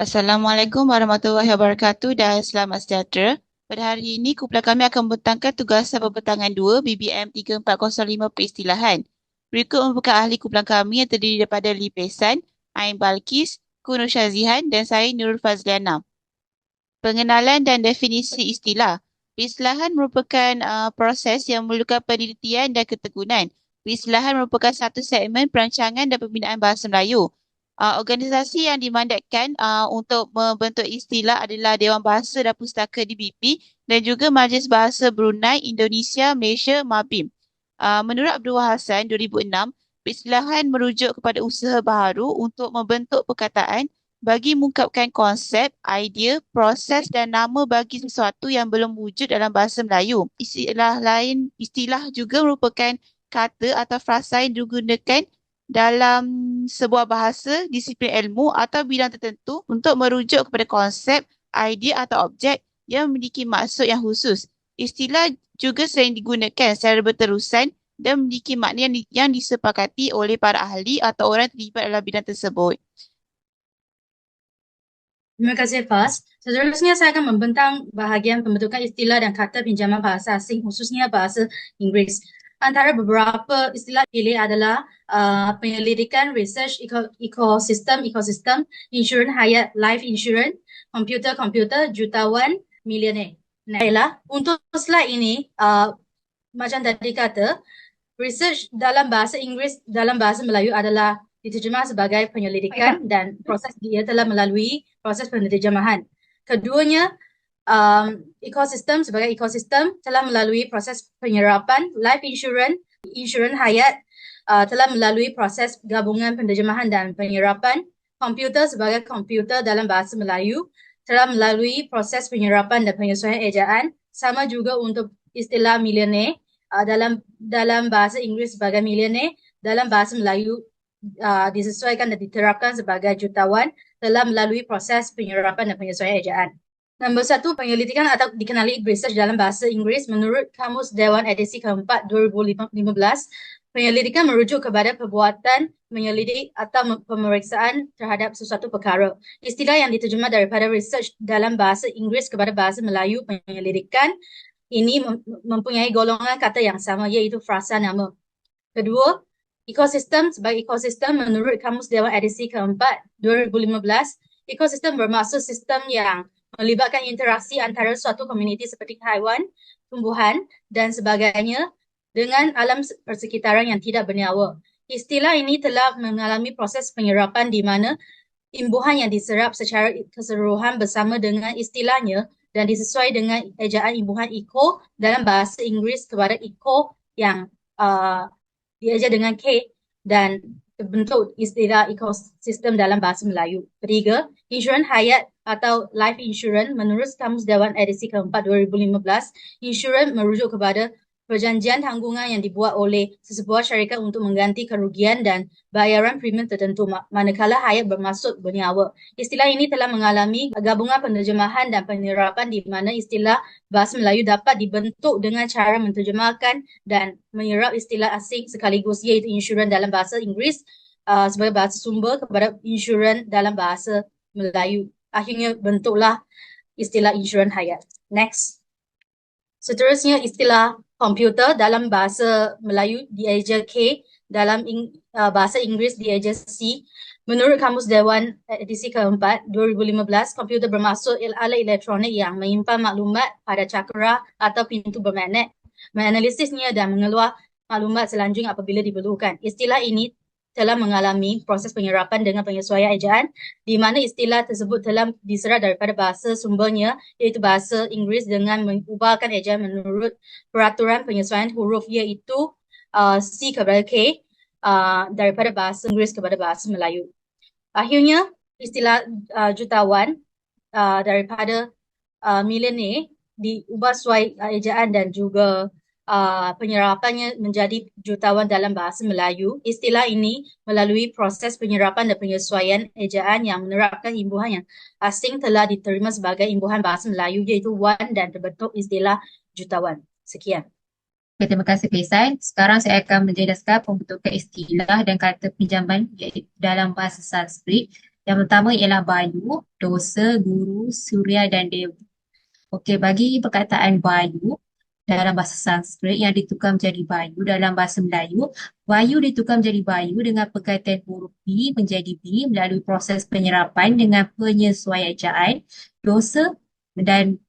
Assalamualaikum warahmatullahi wabarakatuh dan selamat sejahtera. Pada hari ini, kumpulan kami akan membentangkan tugasan pembentangan 2 BBM 3405 peristilahan. Berikut merupakan ahli kumpulan kami yang terdiri daripada Lee Pesan, Ain Balkis, Kuno Syazihan dan saya Nurul Fazliana. Pengenalan dan definisi istilah. Peristilahan merupakan proses yang memerlukan penelitian dan ketekunan. Peristilahan merupakan satu segmen perancangan dan pembinaan bahasa Melayu. Organisasi yang dimandatkan untuk membentuk istilah adalah Dewan Bahasa dan Pustaka DBP dan juga Majlis Bahasa Brunei, Indonesia, Malaysia, MABIM. Menurut Abdul Hassan 2006, peristilahan merujuk kepada usaha baharu untuk membentuk perkataan bagi mengungkapkan konsep, idea, proses dan nama bagi sesuatu yang belum wujud dalam bahasa Melayu. Istilah juga merupakan kata atau frasa yang digunakan dalam sebuah bahasa, disiplin ilmu atau bidang tertentu untuk merujuk kepada konsep, idea atau objek yang memiliki maksud yang khusus. Istilah juga sering digunakan secara berterusan dan memiliki makna yang disepakati oleh para ahli atau orang yang terlibat dalam bidang tersebut. Terima kasih, Faz. Seterusnya, saya akan membentang bahagian pembentukan istilah dan kata pinjaman bahasa asing, khususnya bahasa Inggeris. Antara beberapa istilah pilih adalah penyelidikan, research, ekosistem, insurans hayat, life insurance, komputer, jutawan, millionaire. Baiklah, untuk slide ini, macam tadi kata, research dalam bahasa Inggeris, dalam bahasa Melayu adalah diterjemah sebagai penyelidikan dan proses dia telah melalui proses penerjemahan. Keduanya, ekosistem sebagai ekosistem telah melalui proses penyerapan. Life insurance, insurans hayat telah melalui proses gabungan penerjemahan dan penyerapan. Komputer sebagai komputer dalam bahasa Melayu telah melalui proses penyerapan dan penyesuaian ejaan. Sama juga untuk istilah millionaire dalam bahasa Inggeris sebagai millionaire, dalam bahasa Melayu disesuaikan dan diterapkan sebagai jutawan telah melalui proses penyerapan dan penyesuaian ejaan. Nombor 1, penyelidikan atau dikenali research dalam bahasa Inggeris menurut Kamus Dewan edisi keempat 2015. Penyelidikan merujuk kepada perbuatan menyelidik atau pemeriksaan terhadap sesuatu perkara. Istilah yang diterjemah daripada research dalam bahasa Inggeris kepada bahasa Melayu penyelidikan ini mempunyai golongan kata yang sama, iaitu frasa nama. Kedua, ekosistem sebagai ekosistem menurut Kamus Dewan edisi keempat 2015, ekosistem bermaksud sistem yang melibatkan interaksi antara suatu komuniti seperti haiwan, tumbuhan dan sebagainya dengan alam persekitaran yang tidak bernyawa. Istilah ini telah mengalami proses penyerapan di mana imbuhan yang diserap secara keseluruhan bersama dengan istilahnya dan disesuai dengan ejaan imbuhan eco dalam bahasa Inggeris kepada eco yang dieja dengan K dan bentuk istilah ekosistem dalam bahasa Melayu. Ketiga, insurans hayat atau life insurance menurut Kamus Dewan edisi keempat 2015, insurans merujuk kepada perjanjian tanggungan yang dibuat oleh sesebuah syarikat untuk mengganti kerugian dan bayaran premium tertentu, manakala hayat bermaksud bernyawa. Istilah ini telah mengalami gabungan penerjemahan dan penyerapan di mana istilah bahasa Melayu dapat dibentuk dengan cara menterjemahkan dan menyerap istilah asing sekaligus, iaitu insurans dalam bahasa Inggeris sebagai bahasa sumber kepada insurans dalam bahasa Melayu. Akhirnya bentuklah istilah insurans hayat. Next. Seterusnya, istilah komputer dalam bahasa Melayu dieja K, dalam bahasa Inggeris dieja C. Menurut Kamus Dewan edisi keempat 2015, komputer bermaksud alat elektronik yang menyimpan maklumat pada cakra atau pintu bermagnet, menganalisisnya dan mengeluar maklumat selanjutnya apabila diperlukan. Istilah ini telah mengalami proses penyerapan dengan penyesuaian ejaan, di mana istilah tersebut telah diserap daripada bahasa sumbernya, iaitu bahasa Inggeris, dengan mengubahkan ejaan menurut peraturan penyesuaian huruf, iaitu C kepada K daripada bahasa Inggeris kepada bahasa Melayu. Akhirnya, istilah jutawan daripada millionaire diubah sesuai ejaan dan juga penyerapannya menjadi jutawan dalam bahasa Melayu. Istilah ini melalui proses penyerapan dan penyesuaian ejaan yang menerapkan imbuhan yang asing telah diterima sebagai imbuhan bahasa Melayu, iaitu wan, dan terbentuk istilah jutawan. Sekian. Okay, terima kasih Faisal. Sekarang saya akan menjelaskan pembentukan istilah dan kata pinjaman iaitu dalam bahasa Sanskrit. Yang pertama ialah Bayu, Dosa, Guru, Surya dan Dewa. Okey, bagi perkataan Bayu dalam bahasa Sanskrit yang ditukar menjadi Bayu dalam bahasa Melayu, Bayu ditukar menjadi Bayu dengan perkataan huruf B menjadi B melalui proses penyerapan dengan penyesuaian ejaan. Dosa dan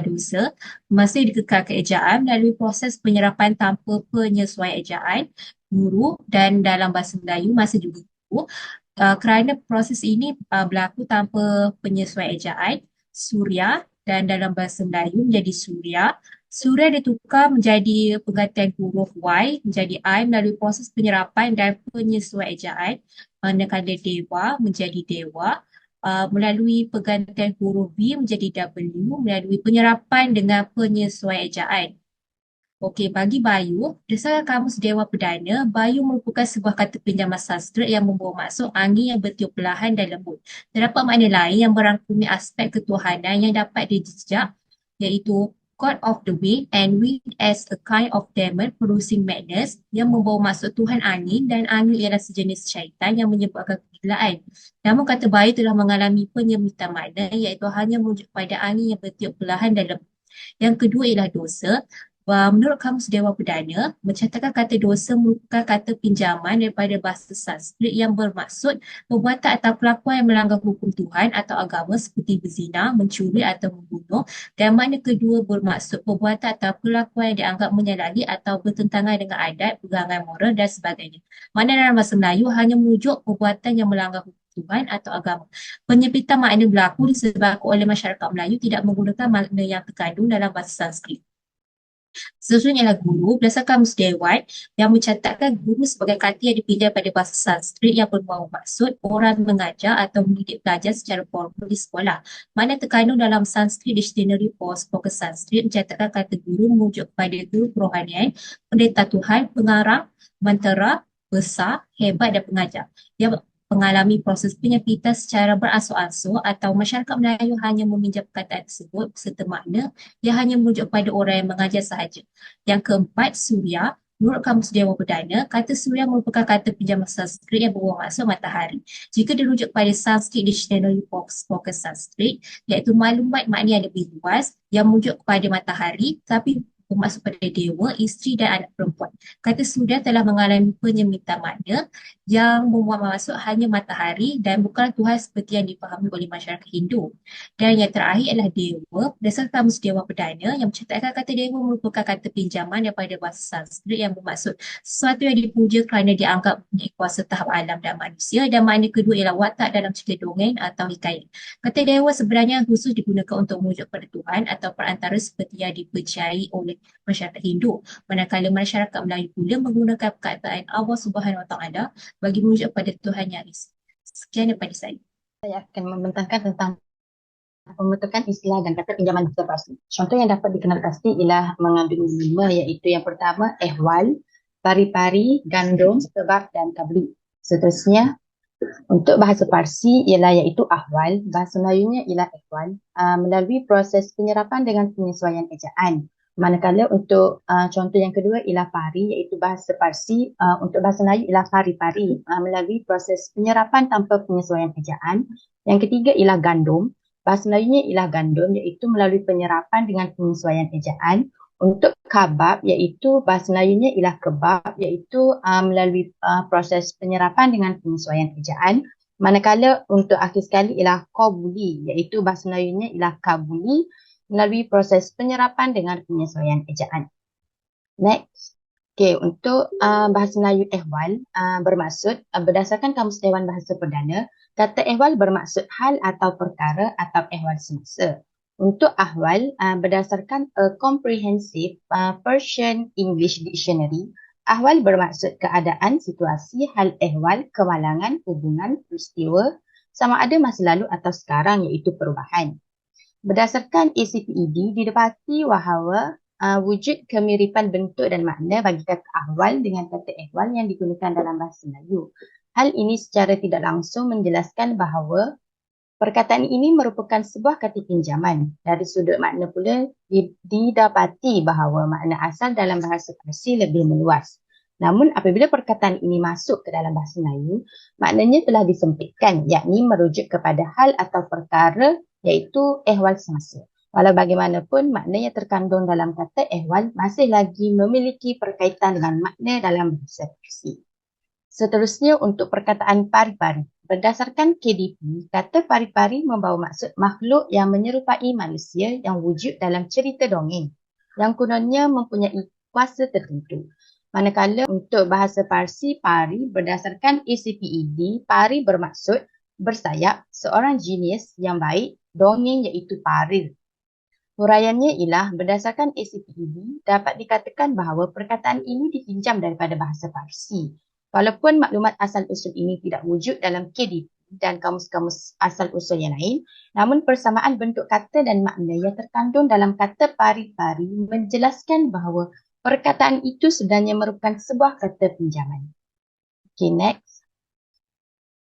dosa masih dikekalkan ejaan melalui proses penyerapan tanpa penyesuaian ejaan. Guru dan dalam bahasa Melayu masih juga guru. Kerana proses ini berlaku tanpa penyesuaian ejaan. Surya dan dalam bahasa Melayu menjadi Surya. Surya ditukar menjadi pergantian huruf Y menjadi I melalui proses penyerapan dan penyesuaian ejaan. Manakala Dewa menjadi Dewa melalui pergantian huruf V menjadi W melalui penyerapan dengan penyesuaian ejaan. Okey, bagi Bayu, berdasarkan Kamus Dewa Perdana, Bayu merupakan sebuah kata pinjaman Sanskrit yang membawa maksud angin yang bertiup perlahan dan lembut. Terdapat makna lain yang merangkumi aspek ketuhanan yang dapat dijejak, iaitu God of the Wind and Wind as a kind of demon producing madness, yang membawa maksud Tuhan angin, dan angin ialah sejenis syaitan yang menyebabkan kegilaan. Namun kata Bayu telah mengalami penyempitan makna, iaitu hanya merujuk pada angin yang bertiup perlahan dan lembut. Yang kedua ialah dosa. Menurut Kamus Dewa Perdana, mencatatkan kata dosa merupakan kata pinjaman daripada bahasa Sanskrit yang bermaksud perbuatan atau kelakuan yang melanggar hukum Tuhan atau agama seperti berzina, mencuri atau membunuh, dan makna kedua bermaksud perbuatan atau kelakuan yang dianggap menyalahi atau bertentangan dengan adat, pegangan moral dan sebagainya. Makna dalam bahasa Melayu hanya merujuk perbuatan yang melanggar hukum Tuhan atau agama. Penyempitan makna berlaku disebabkan oleh masyarakat Melayu tidak menggunakan makna yang terkandung dalam bahasa Sanskrit. Seterusnya ialah guru, berdasarkan Kamus Dewan yang mencatatkan guru sebagai kata yang dipinjam pada bahasa Sanskrit yang bermaksud maksud orang mengajar atau mendidik pelajar secara formal di sekolah. Makna terkandung dalam Sanskrit Dictionary for Spoken Sanskrit mencatatkan kata guru merujuk kepada guru kerohanian, pendeta Tuhan, pengarang, mentera, besar, hebat dan pengajar. Yang mengalami proses penyempitan secara beransur-ansur atau masyarakat Melayu hanya meminjam perkataan tersebut serta makna yang hanya merujuk pada orang yang mengajar sahaja. Yang keempat, Surya. Menurut Kamus Dewa Perdana, kata Surya merupakan kata pinjaman Sanskrit yang bermaksud maksud matahari. Jika dirujuk pada Sanskrit Dictionary for Spoken Sanskrit, iaitu maklumat makna yang lebih luas yang merujuk kepada matahari, tapi bermaksud pada dewa, isteri dan anak perempuan. Kata Surya telah mengalami penyempitan makna yang membuat maksud hanya matahari dan bukan Tuhan seperti yang dipahami oleh masyarakat Hindu. Dan yang terakhir adalah dewa. Berdasarkan Kamus Dewa Perdana yang mencatatkan kata dewa merupakan kata pinjaman daripada bahasa Sanskrit yang bermaksud sesuatu yang dipuja kerana dianggap mempunyai kuasa tahap alam dan manusia, dan makna kedua ialah watak dalam cerita dongeng atau hikayat. Kata dewa sebenarnya khusus digunakan untuk merujuk pada Tuhan atau perantara seperti yang dipercayai oleh masyarakat Hindu. Manakala masyarakat Melayu pula menggunakan perkataan Allah Subhanahu Wa Taala bagi merujuk pada Tuhan yang Esa. Sekian daripada saya. Saya akan membentangkan tentang pembentukan istilah dan kata pinjaman bahasa pasti. Contoh yang dapat dikenal pasti ialah mengandung 5, iaitu yang pertama ehwal, pari-pari, gandum, sebab dan kabli. Seterusnya untuk bahasa Parsi ialah iaitu ahwal, bahasa Melayunya ialah ehwal, melalui proses penyerapan dengan penyesuaian ejaan. Manakala untuk contoh yang kedua ialah pari, iaitu bahasa Parsi, untuk bahasa Melayu ialah pari-pari, melalui proses penyerapan tanpa penyesuaian ejaan. Yang ketiga ialah gandum, bahasa Melayunya ialah gandum, iaitu melalui penyerapan dengan penyesuaian ejaan. Untuk kabab, iaitu bahasa Melayunya ialah kebab, iaitu melalui proses penyerapan dengan penyesuaian ejaan. Manakala untuk akhir sekali ialah qabuli, iaitu bahasa Melayunya ialah kabuli, melalui proses penyerapan dengan penyesuaian ejaan. Next. Okey, untuk bahasa Melayu ehwal bermaksud berdasarkan Kamus Dewan Bahasa Perdana, kata ehwal bermaksud hal atau perkara atau ehwal semasa. Untuk ahwal berdasarkan a comprehensive Persian English Dictionary, ahwal bermaksud keadaan, situasi, hal ehwal, kemalangan, hubungan, peristiwa sama ada masa lalu atau sekarang, iaitu perubahan. Berdasarkan ACPED, didapati bahawa wujud kemiripan bentuk dan makna bagi kata ahwal dengan kata ehwal yang digunakan dalam bahasa Melayu. Hal ini secara tidak langsung menjelaskan bahawa perkataan ini merupakan sebuah kata pinjaman. Dari sudut makna pula, didapati bahawa makna asal dalam bahasa Parsi lebih meluas. Namun apabila perkataan ini masuk ke dalam bahasa Melayu, maknanya telah disempitkan, yakni merujuk kepada hal atau perkara iaitu ehwal semasa. Walau bagaimanapun, makna yang terkandung dalam kata ehwal masih lagi memiliki perkaitan dengan makna dalam bahasa Parsi. Seterusnya untuk perkataan pari-pari. Berdasarkan KDP, kata pari-pari membawa maksud makhluk yang menyerupai manusia yang wujud dalam cerita dongeng, yang kononnya mempunyai kuasa tertentu. Manakala untuk bahasa Parsi, pari berdasarkan ACPED, pari bermaksud bersayap, seorang genius yang baik, dongeng iaitu parir. Huraiannya ialah berdasarkan ACPED, dapat dikatakan bahawa perkataan ini dipinjam daripada bahasa Parsi. Walaupun maklumat asal-usul ini tidak wujud dalam KDP dan kamus-kamus asal-usul yang lain, namun persamaan bentuk kata dan makna yang terkandung dalam kata pari-pari menjelaskan bahawa perkataan itu sebenarnya merupakan sebuah kata pinjaman. Okay, next.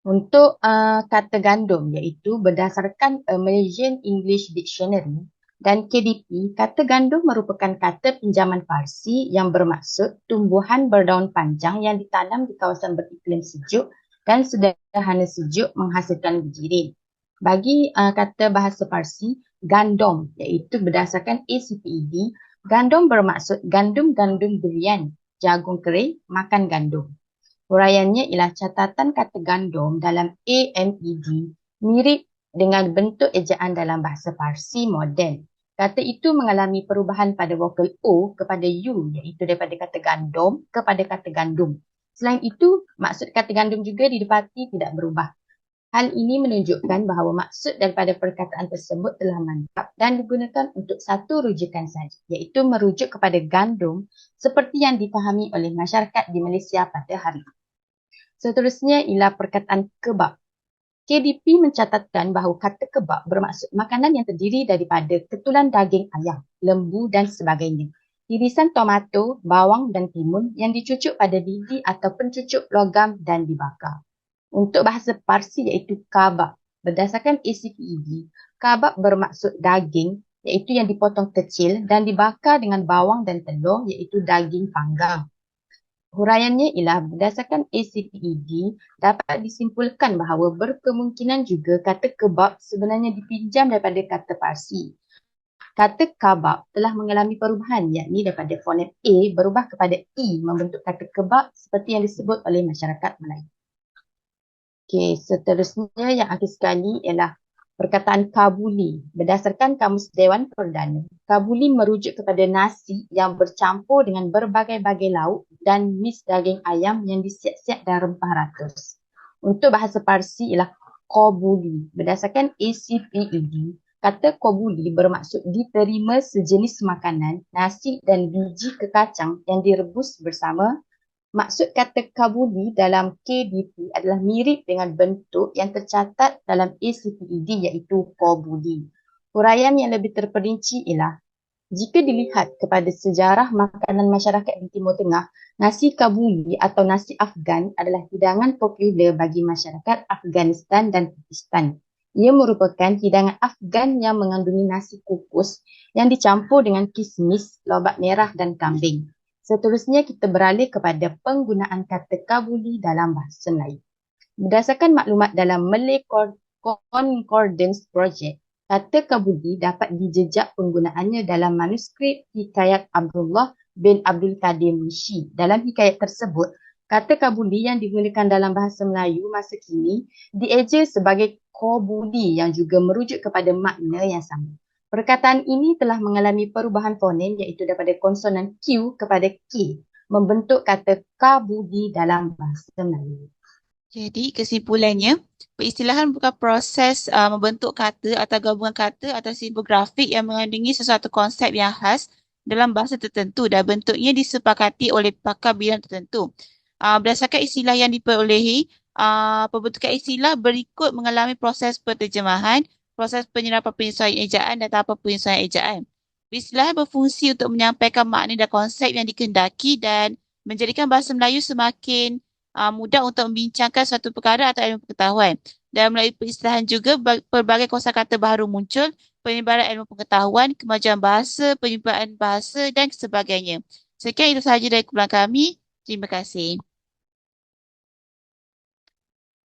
Untuk kata gandum iaitu berdasarkan Malaysian English Dictionary dan KDP, kata gandum merupakan kata pinjaman Parsi yang bermaksud tumbuhan berdaun panjang yang ditanam di kawasan beriklim sejuk dan sederhana sejuk menghasilkan bijirin. Bagi kata bahasa Parsi, gandum iaitu berdasarkan ACPED, gandum bermaksud gandum-gandum durian, jagung kering, makan gandum. Huraiannya ialah catatan kata gandum dalam AMED mirip dengan bentuk ejaan dalam bahasa Parsi moden. Kata itu mengalami perubahan pada vokal O kepada U iaitu daripada kata gandum kepada kata gandum. Selain itu, maksud kata gandum juga didapati tidak berubah. Hal ini menunjukkan bahawa maksud daripada perkataan tersebut telah mantap dan digunakan untuk satu rujukan sahaja, iaitu merujuk kepada gandum seperti yang difahami oleh masyarakat di Malaysia pada hari ini. Seterusnya ialah perkataan kebab. KDP mencatatkan bahawa kata kebab bermaksud makanan yang terdiri daripada ketulan daging ayam, lembu dan sebagainya. Irisan tomato, bawang dan timun yang dicucuk pada lidi atau pencucuk logam dan dibakar. Untuk bahasa Parsi iaitu kabab. Berdasarkan ACPED, kabab bermaksud daging iaitu yang dipotong kecil dan dibakar dengan bawang dan telur iaitu daging panggang. Huraiannya ialah berdasarkan ACPED dapat disimpulkan bahawa berkemungkinan juga kata kebab sebenarnya dipinjam daripada kata Parsi. Kata kabab telah mengalami perubahan yakni daripada fonem A berubah kepada E membentuk kata kebab seperti yang disebut oleh masyarakat Melayu. Okey, seterusnya yang akhir sekali ialah perkataan kabuli. Berdasarkan Kamus Dewan Perdana, kabuli merujuk kepada nasi yang bercampur dengan berbagai-bagai lauk dan mis daging ayam yang disiap-siap dan rempah ratus. Untuk bahasa Parsi ialah kobuli. Berdasarkan ACPED, kata kobuli bermaksud diterima sejenis makanan, nasi dan biji kekacang yang direbus bersama. Maksud kata kabuli dalam KDP adalah mirip dengan bentuk yang tercatat dalam ACPED iaitu kobuli. Huraian yang lebih terperinci ialah jika dilihat kepada sejarah makanan masyarakat di Timur Tengah, nasi kabuli atau nasi Afgan adalah hidangan popular bagi masyarakat Afghanistan dan Pakistan. Ia merupakan hidangan Afgan yang mengandungi nasi kukus yang dicampur dengan kismis, lobak merah dan kambing. Seterusnya kita beralih kepada penggunaan kata kabuli dalam bahasa Melayu. Berdasarkan maklumat dalam Malay Concordance Project, kata kabuli dapat dijejak penggunaannya dalam manuskrip Hikayat Abdullah bin Abdul Kadir Mushi. Dalam hikayat tersebut, kata kabuli yang digunakan dalam bahasa Melayu masa kini dieja sebagai kobuli yang juga merujuk kepada makna yang sama. Perkataan ini telah mengalami perubahan fonem iaitu daripada konsonan Q kepada K, membentuk kata kabudi dalam bahasa Melayu. Jadi kesimpulannya, peristilahan bukan proses membentuk kata atau gabungan kata atau simbol grafik yang mengandungi sesuatu konsep yang khas dalam bahasa tertentu dan bentuknya disepakati oleh pakar bidang tertentu. Berdasarkan istilah yang diperolehi, pembentukan istilah berikut mengalami proses penterjemahan, proses penyerapan penyesuaian ejaan dan tahapan penyesuaian ejaan. Istilah berfungsi untuk menyampaikan makna dan konsep yang dikehendaki dan menjadikan bahasa Melayu semakin mudah untuk membincangkan suatu perkara atau ilmu pengetahuan. Dan melalui peristilahan juga pelbagai kosakata baru muncul, penyebaran ilmu pengetahuan, kemajuan bahasa, penyempurnaan bahasa dan sebagainya. Sekian itu sahaja dari kumpulan kami. Terima kasih.